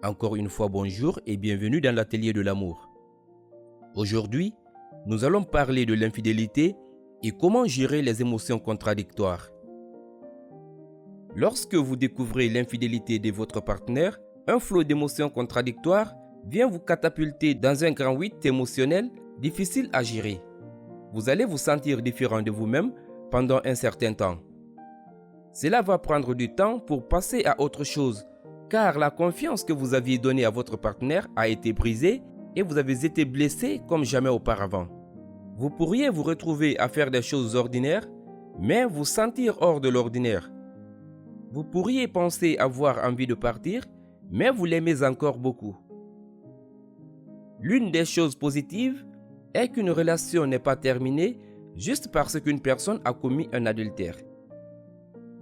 Encore une fois, bonjour et bienvenue dans l'atelier de l'amour. Aujourd'hui, nous allons parler de l'infidélité et comment gérer les émotions contradictoires. Lorsque vous découvrez l'infidélité de votre partenaire, un flot d'émotions contradictoires vient vous catapulter dans un grand vide émotionnel difficile à gérer. Vous allez vous sentir différent de vous-même pendant un certain temps. Cela va prendre du temps pour passer à autre chose, car la confiance que vous aviez donnée à votre partenaire a été brisée et vous avez été blessé comme jamais auparavant. Vous pourriez vous retrouver à faire des choses ordinaires, mais vous sentir hors de l'ordinaire. Vous pourriez penser avoir envie de partir, mais vous l'aimez encore beaucoup. L'une des choses positives est qu'une relation n'est pas terminée juste parce qu'une personne a commis un adultère.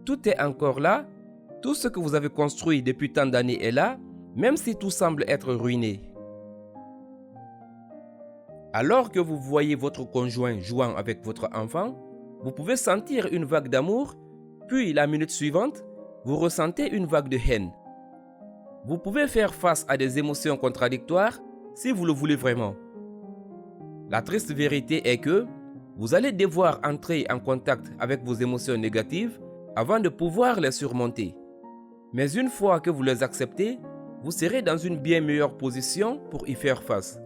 Tout est encore là, tout ce que vous avez construit depuis tant d'années est là, même si tout semble être ruiné. Alors que vous voyez votre conjoint jouant avec votre enfant, vous pouvez sentir une vague d'amour, puis la minute suivante, vous ressentez une vague de haine. Vous pouvez faire face à des émotions contradictoires si vous le voulez vraiment. La triste vérité est que vous allez devoir entrer en contact avec vos émotions négatives avant de pouvoir les surmonter. Mais une fois que vous les acceptez, vous serez dans une bien meilleure position pour y faire face.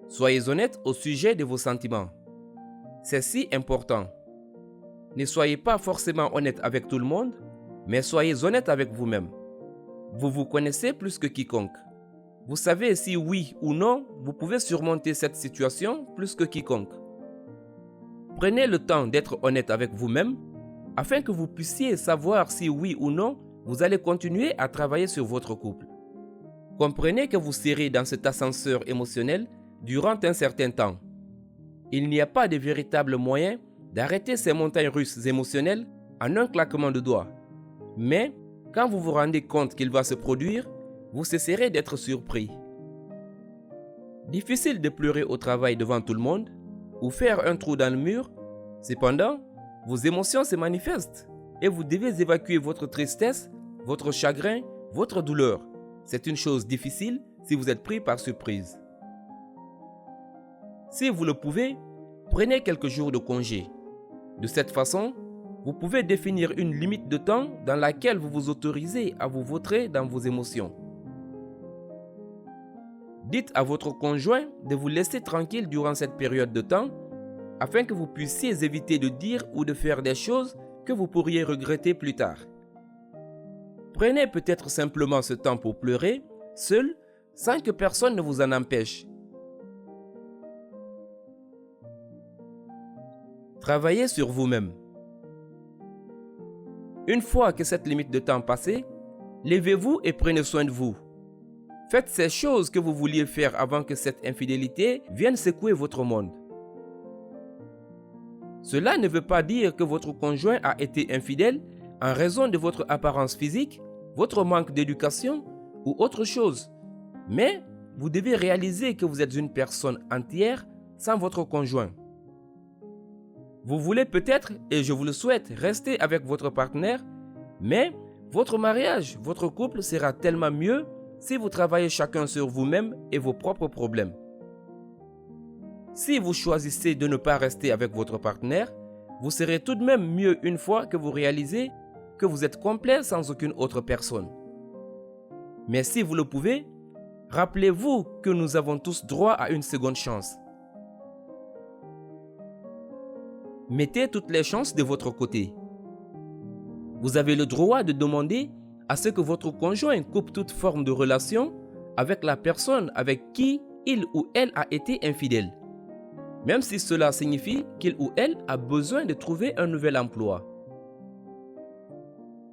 Soyez honnête au sujet de vos sentiments. C'est si important. Ne soyez pas forcément honnête avec tout le monde, mais soyez honnête avec vous-même. Vous vous connaissez plus que quiconque. Vous savez si oui ou non, vous pouvez surmonter cette situation plus que quiconque. Prenez le temps d'être honnête avec vous-même afin que vous puissiez savoir si oui ou non, vous allez continuer à travailler sur votre couple. Comprenez que vous serez dans cet ascenseur émotionnel durant un certain temps. Il n'y a pas de véritable moyen d'arrêter ces montagnes russes émotionnelles en un claquement de doigts. Mais, quand vous vous rendez compte qu'il va se produire, vous cesserez d'être surpris. Difficile de pleurer au travail devant tout le monde ou faire un trou dans le mur. Cependant, vos émotions se manifestent et vous devez évacuer votre tristesse, votre chagrin, votre douleur. C'est une chose difficile si vous êtes pris par surprise. Si vous le pouvez, prenez quelques jours de congé. De cette façon, vous pouvez définir une limite de temps dans laquelle vous vous autorisez à vous vautrer dans vos émotions. Dites à votre conjoint de vous laisser tranquille durant cette période de temps afin que vous puissiez éviter de dire ou de faire des choses que vous pourriez regretter plus tard. Prenez peut-être simplement ce temps pour pleurer, seul, sans que personne ne vous en empêche. Travaillez sur vous-même. Une fois que cette limite de temps passée, levez-vous et prenez soin de vous. Faites ces choses que vous vouliez faire avant que cette infidélité vienne secouer votre monde. Cela ne veut pas dire que votre conjoint a été infidèle en raison de votre apparence physique, votre manque d'éducation ou autre chose. Mais vous devez réaliser que vous êtes une personne entière sans votre conjoint. Vous voulez peut-être, et je vous le souhaite, rester avec votre partenaire, mais votre mariage, votre couple sera tellement mieux si vous travaillez chacun sur vous-même et vos propres problèmes. Si vous choisissez de ne pas rester avec votre partenaire, vous serez tout de même mieux une fois que vous réalisez que vous êtes complet sans aucune autre personne. Mais si vous le pouvez, rappelez-vous que nous avons tous droit à une seconde chance. Mettez toutes les chances de votre côté. Vous avez le droit de demander à ce que votre conjoint coupe toute forme de relation avec la personne avec qui il ou elle a été infidèle, même si cela signifie qu'il ou elle a besoin de trouver un nouvel emploi.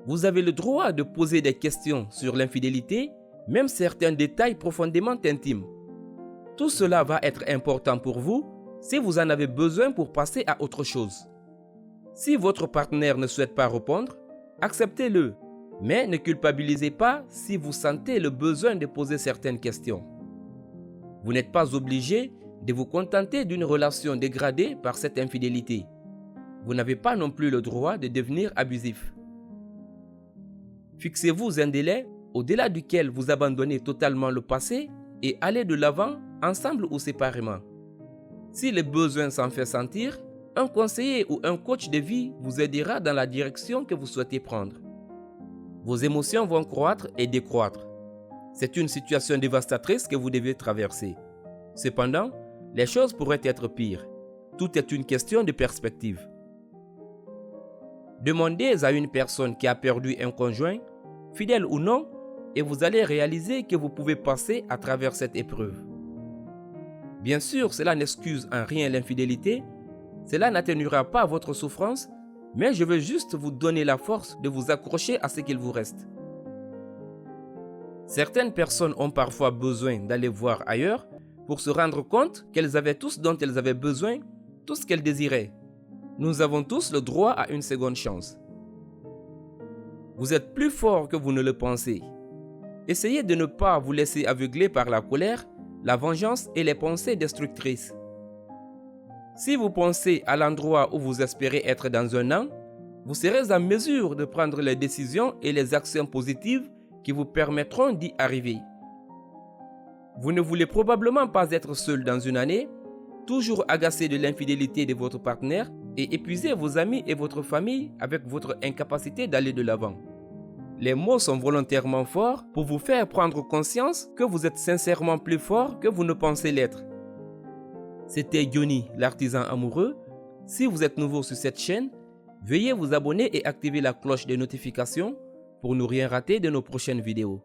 Vous avez le droit de poser des questions sur l'infidélité, même certains détails profondément intimes. Tout cela va être important pour vous si vous en avez besoin pour passer à autre chose. Si votre partenaire ne souhaite pas répondre, acceptez-le, mais ne culpabilisez pas si vous sentez le besoin de poser certaines questions. Vous n'êtes pas obligé de vous contenter d'une relation dégradée par cette infidélité. Vous n'avez pas non plus le droit de devenir abusif. Fixez-vous un délai au-delà duquel vous abandonnez totalement le passé et allez de l'avant ensemble ou séparément. Si le besoin s'en fait sentir, un conseiller ou un coach de vie vous aidera dans la direction que vous souhaitez prendre. Vos émotions vont croître et décroître. C'est une situation dévastatrice que vous devez traverser. Cependant, les choses pourraient être pires. Tout est une question de perspective. Demandez à une personne qui a perdu un conjoint, fidèle ou non, et vous allez réaliser que vous pouvez passer à travers cette épreuve. Bien sûr, cela n'excuse en rien l'infidélité, cela n'atténuera pas votre souffrance, mais je veux juste vous donner la force de vous accrocher à ce qu'il vous reste. Certaines personnes ont parfois besoin d'aller voir ailleurs pour se rendre compte qu'elles avaient tout ce dont elles avaient besoin, tout ce qu'elles désiraient. Nous avons tous le droit à une seconde chance. Vous êtes plus fort que vous ne le pensez. Essayez de ne pas vous laisser aveugler par la colère, la vengeance et les pensées destructrices. Si vous pensez à l'endroit où vous espérez être dans un an, vous serez en mesure de prendre les décisions et les actions positives qui vous permettront d'y arriver. Vous ne voulez probablement pas être seul dans une année, toujours agacé de l'infidélité de votre partenaire et épuiser vos amis et votre famille avec votre incapacité d'aller de l'avant. Les mots sont volontairement forts pour vous faire prendre conscience que vous êtes sincèrement plus fort que vous ne pensez l'être. C'était Johnny, l'artisan amoureux. Si vous êtes nouveau sur cette chaîne, veuillez vous abonner et activer la cloche de notification pour ne rien rater de nos prochaines vidéos.